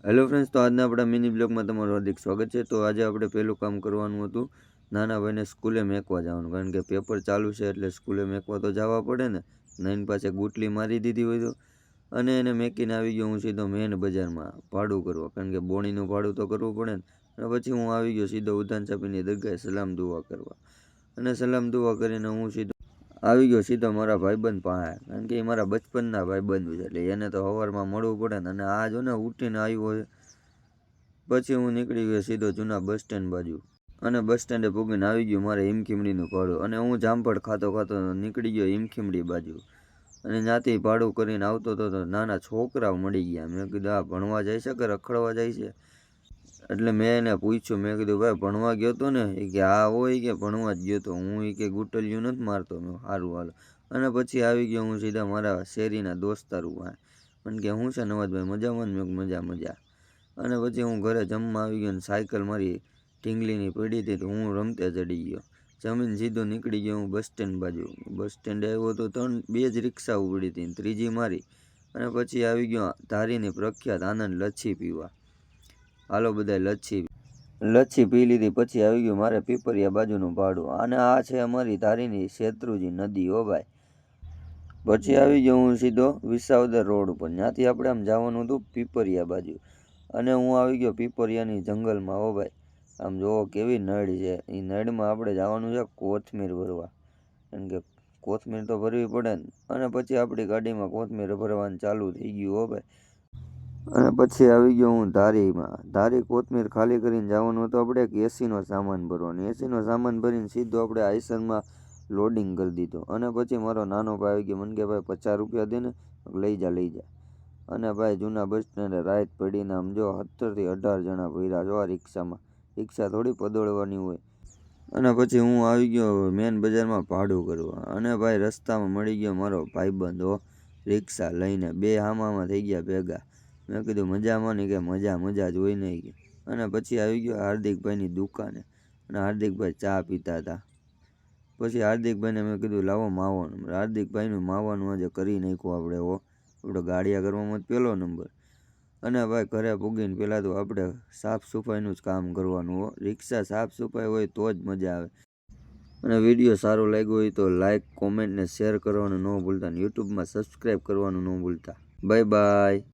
Hello friends, તો આજના આપણા મિની બ્લોગમાં તમારું હાર્દિક સ્વાગત છે। તો આજે આપણે પહેલું કામ કરવાનું હતું, નાના ભાઈને સ્કૂલે મેકવા જવાનું, કારણ કે પેપર ચાલુ છે એટલે સ્કૂલે મેકવા તો જવા પડે ને। નઈન પાસે ગુટલી મારી દીધી હોય તો, અને એને મેકીને આવી ગયો હું સીધો મેન બજારમાં ભાડું કરવા, કારણ કે બોણીનું ભાડું તો કરવું પડે ને। અને પછી હું આવી ગયો સીધો ઉધાન સાપીની દરગાહે સલામ દુઆ કરવા, અને સલામ દુઆ કરીને હું સીધો આવી ગયો સીધો મારા ભાઈબંધ પાસે, કારણ કે એ મારા બચપનના ભાઈબંધ છે એટલે એને તો સવારમાં મળવું પડે ને। અને આ જો ને ઉઠીને આવ્યો છે, પછી હું નીકળી ગયો સીધો જૂના બસ સ્ટેન્ડ બાજુ, અને બસ સ્ટેન્ડે પૂગીને આવી ગયું મારે હિમખીમડીનું ભાડું, અને હું જામફળ ખાતો ખાતો નીકળી ગયો હિમખીમડી બાજુ। અને ત્યાંથી ભાડું કરીને આવતો હતો તો નાના છોકરાઓ મળી ગયા। મેં કીધું આ ભણવા જાય છે કે રખડવા જાય છે? એટલે મેં એને પૂછ્યું, મેં કીધું ભાઈ ભણવા ગયો તો ને? એ કે હા હોય, કે ભણવા જ ગયો તો હું, એ કે ગુટલિયું નથી મારતો। મેં સારું હાલો, અને પછી આવી ગયો હું સીધા મારા શેરીના દોસ્તારો પાસે, પણ કે હું છે નવાજભાઈ મજામાં? મેં મજા મજા। અને પછી હું ઘરે જમવા આવી ગયો, ને સાયકલ મારી ઢીંગલીની પડી હતી તો હું રમતે ચડી ગયો, જમીન સીધો નીકળી ગયો હું બસ સ્ટેન્ડ બાજુ। બસ સ્ટેન્ડે આવ્યો તો બે જ રિક્ષા ઉપડી હતી, ત્રીજી મારી, અને પછી આવી ગયો ધારીની પ્રખ્યાત આનંદ લચ્છી પીવા। હાલો બધા લચ્છી પી લીધી, પછી આવી ગયું મારે પીપરિયા બાજુનું ભાડું, અને આ છે અમારી ધારીની શેત્રુજી નદી હો ભાઈ। પછી આવી ગયો હું સીધો વિસાવદર રોડ ઉપર, ત્યાંથી આપણે આમ જવાનું હતું પીપરિયા બાજુ, અને હું આવી ગયો પીપરિયાની જંગલમાં હો ભાઈ। આમ જોવો કેવી નળ છે, એ નળમાં આપણે જવાનું છે કોથમીર ભરવા, કારણ કે કોથમીર તો ભરવી પડે ને। અને પછી આપણી ગાડીમાં કોથમીર ભરવાનું ચાલુ થઈ ગયું હો ભાઈ। અને પછી આવી ગયો હું ધારી કોથમીર ખાલી કરીને જવાનું હતું આપણે એક એસીનો સામાન ભરવાનો, એસીનો સામાન ભરીને સીધો આપણે આઈસરમાં લોડિંગ કરી દીધો। અને પછી મારો નાનો ભાઈ આવી ગયો, મને કે ભાઈ 50 રૂપિયા દે ને, લઈ જા। અને ભાઈ જૂના બસ સ્ટેન્ડે રાત પડીને આમ જો 17 થી 18 જણા ભર્યા જો આ રિક્ષામાં, રિક્ષા થોડી પદોડવાની હોય। અને પછી હું આવી ગયો મેન બજારમાં ભાડું કરવા, અને ભાઈ રસ્તામાં મળી ગયો મારો ભાઈબંધ હો, રિક્ષા લઈને, બે હામામાં થઈ ગયા ભેગા। મેં કીધું મજામાં? ને કે મજા જ હોય નહીં કે। અને પછી આવી ગયો હાર્દિકભાઈની દુકાને, અને હાર્દિકભાઈ ચા પીતા હતા। પછી હાર્દિકભાઈને મેં કીધું લાવો માવાનું, હાર્દિકભાઈનું માવાનું આજે કરી નાખ્યું આપણે હો, આપણો ગાડિયા કરવામાં પહેલો નંબર। અને ભાઈ ઘરે પૂગીને પહેલાં તો આપણે સાફ સફાઈનું જ કામ કરવાનું હો, રિક્ષા સાફ સફાઈ હોય તો જ મજા આવે। અને વિડીયો સારો લાગ્યો હોય તો લાઇક, કોમેન્ટ ને શેર કરવાનું ન ભૂલતા, અને યુટ્યુબમાં સબસ્ક્રાઈબ કરવાનું ન ભૂલતા। Bye bye.